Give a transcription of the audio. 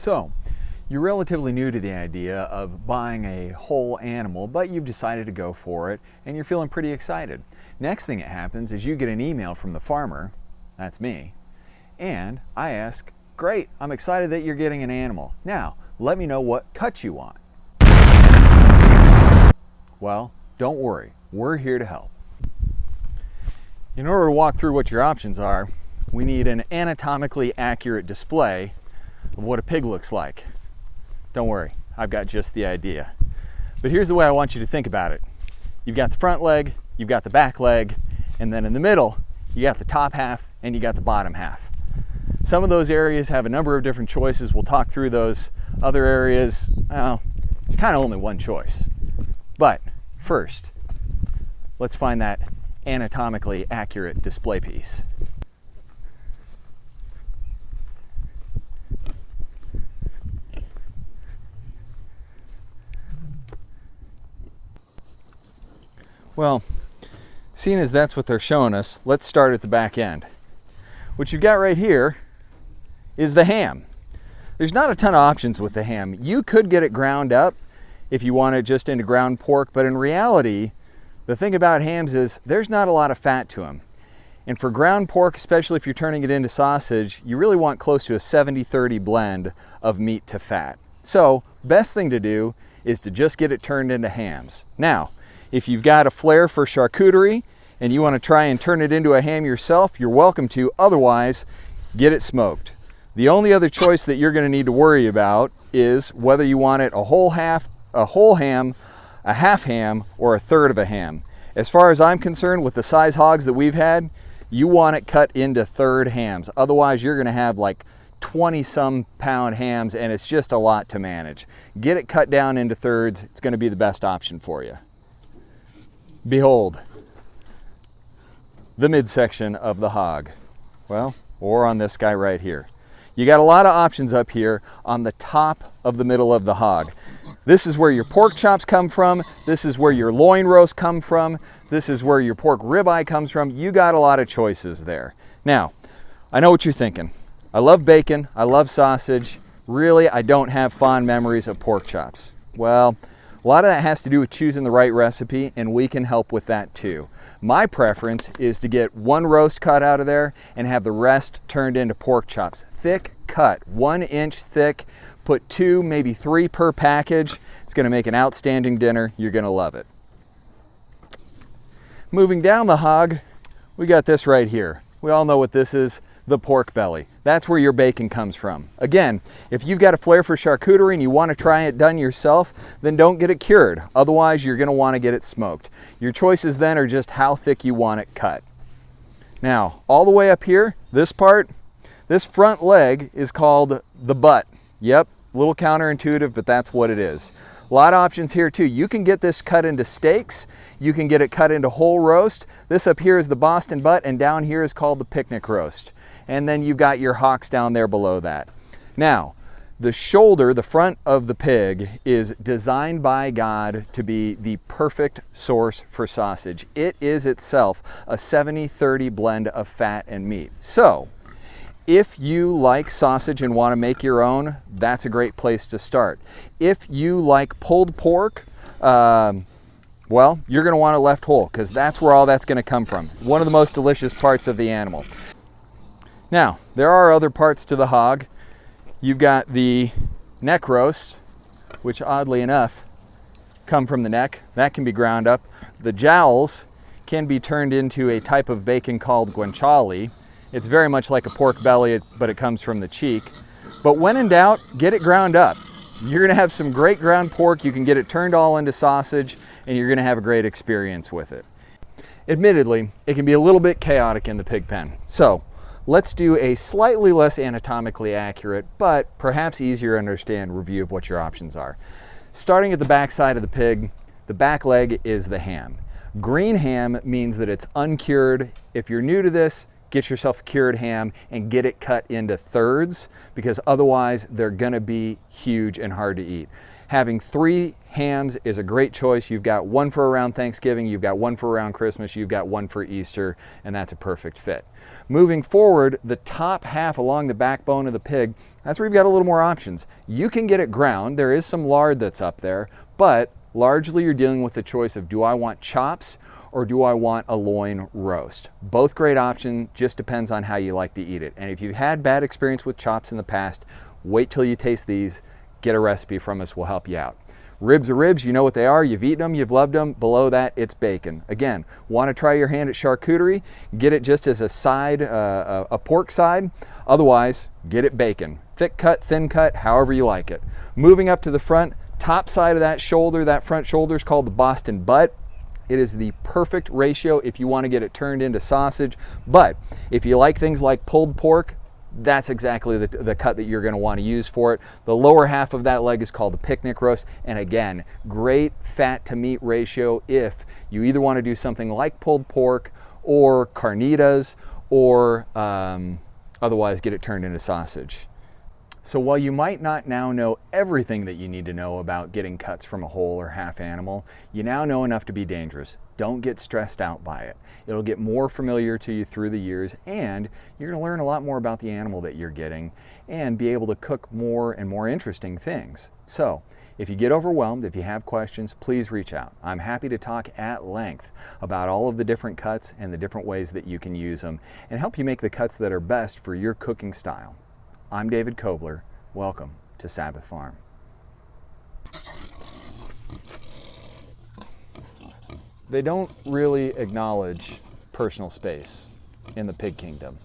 So, you're relatively new to the idea of buying a whole animal, but you've decided to go for it and you're feeling pretty excited. Next thing that happens is you get an email from the farmer, that's me, and I ask, great, I'm excited that you're getting an animal. Now, let me know what cut you want. Well, don't worry, we're here to help. In order to walk through what your options are, we need an anatomically accurate display of what a pig looks like. Don't worry, I've got just the idea. But here's the way I want you to think about it. You've got the front leg, you've got the back leg, and then in the middle, you got the top half and you got the bottom half. Some of those areas have a number of different choices. We'll talk through those. Other areas, well, there's kind of only one choice. But first, let's find that anatomically accurate display piece. Well, seeing as that's what they're showing us, let's start at the back end. What you've got right here is the ham. There's not a ton of options with the ham. You could get it ground up if you want it just into ground pork, but in reality, the thing about hams is there's not a lot of fat to them. And for ground pork, especially if you're turning it into sausage, you really want close to a 70-30 blend of meat to fat. So, best thing to do is to just get it turned into hams. Now, if you've got a flair for charcuterie and you want to try and turn it into a ham yourself, you're welcome to. Otherwise, get it smoked. The only other choice that you're going to need to worry about is whether you want it a whole ham, a half ham, or a third of a ham. As far as I'm concerned, with the size hogs that we've had, you want it cut into third hams. Otherwise, you're going to have like 20-some pound hams and it's just a lot to manage. Get it cut down into thirds. It's going to be the best option for you. Behold, the midsection of the hog. Well, or on this guy right here. You got a lot of options up here on the top of the middle of the hog. This is where your pork chops come from. This is where your loin roast come from. This is where your pork ribeye comes from. You got a lot of choices there. Now, I know what you're thinking. I love bacon, I love sausage. Really, I don't have fond memories of pork chops. Well, a lot of that has to do with choosing the right recipe, and we can help with that too. My preference is to get one roast cut out of there and have the rest turned into pork chops. Thick cut, 1 inch thick, put 2, maybe 3 per package. It's gonna make an outstanding dinner. You're gonna love it. Moving down the hog, we got this right here. We all know what this is. The pork belly. That's where your bacon comes from. Again, if you've got a flair for charcuterie and you want to try it done yourself, then don't get it cured. Otherwise, you're going to want to get it smoked. Your choices then are just how thick you want it cut. Now, all the way up here, this part, this front leg is called the butt. Yep, a little counterintuitive, but that's what it is. A lot of options here too. You can get this cut into steaks. You can get it cut into whole roast. This up here is the Boston butt, and down here is called the picnic roast. And then you've got your hocks down there below that. Now, the shoulder, the front of the pig, is designed by God to be the perfect source for sausage. It is itself a 70-30 blend of fat and meat. So, if you like sausage and want to make your own, that's a great place to start. If you like pulled pork, well, you're going to want it left whole because that's where all that's going to come from. One of the most delicious parts of the animal. Now, there are other parts to the hog. You've got the neck roast, which oddly enough come from the neck. That can be ground up. The jowls can be turned into a type of bacon called guanciale. It's very much like a pork belly, but it comes from the cheek. But when in doubt, get it ground up. You're gonna have some great ground pork. You can get it turned all into sausage, and you're gonna have a great experience with it. Admittedly, it can be a little bit chaotic in the pig pen. So, let's do a slightly less anatomically accurate, but perhaps easier to understand review of what your options are. Starting at the back side of the pig, the back leg is the ham. Green ham means that it's uncured. If you're new to this, get yourself a cured ham and get it cut into thirds, because otherwise they're gonna be huge and hard to eat. Having 3 hams is a great choice. You've got one for around Thanksgiving, you've got one for around Christmas, you've got one for Easter, and that's a perfect fit. Moving forward, the top half along the backbone of the pig, that's where you've got a little more options. You can get it ground. There is some lard that's up there, but largely you're dealing with the choice of, do I want chops or do I want a loin roast? Both great options, just depends on how you like to eat it. And if you've had bad experience with chops in the past, wait till you taste these, get a recipe from us, we'll help you out. Ribs are ribs, you know what they are, you've eaten them, you've loved them. Below that, it's bacon. Again, want to try your hand at charcuterie, get it just as a side, a pork side. Otherwise, get it bacon. Thick cut, thin cut, however you like it. Moving up to the front, top side of that shoulder, that front shoulder is called the Boston butt. It is the perfect ratio if you want to get it turned into sausage. But if you like things like pulled pork, that's exactly the cut that you're going to want to use for it. The lower half of that leg is called the picnic roast. And again, great fat to meat ratio if you either want to do something like pulled pork or carnitas, or otherwise get it turned into sausage. So while you might not now know everything that you need to know about getting cuts from a whole or half animal, you now know enough to be dangerous. Don't get stressed out by it. It'll get more familiar to you through the years, and you're going to learn a lot more about the animal that you're getting and be able to cook more and more interesting things. So if you get overwhelmed, if you have questions, please reach out. I'm happy to talk at length about all of the different cuts and the different ways that you can use them and help you make the cuts that are best for your cooking style. I'm David Kobler. Welcome to Sabbath Farm. They don't really acknowledge personal space in the pig kingdom.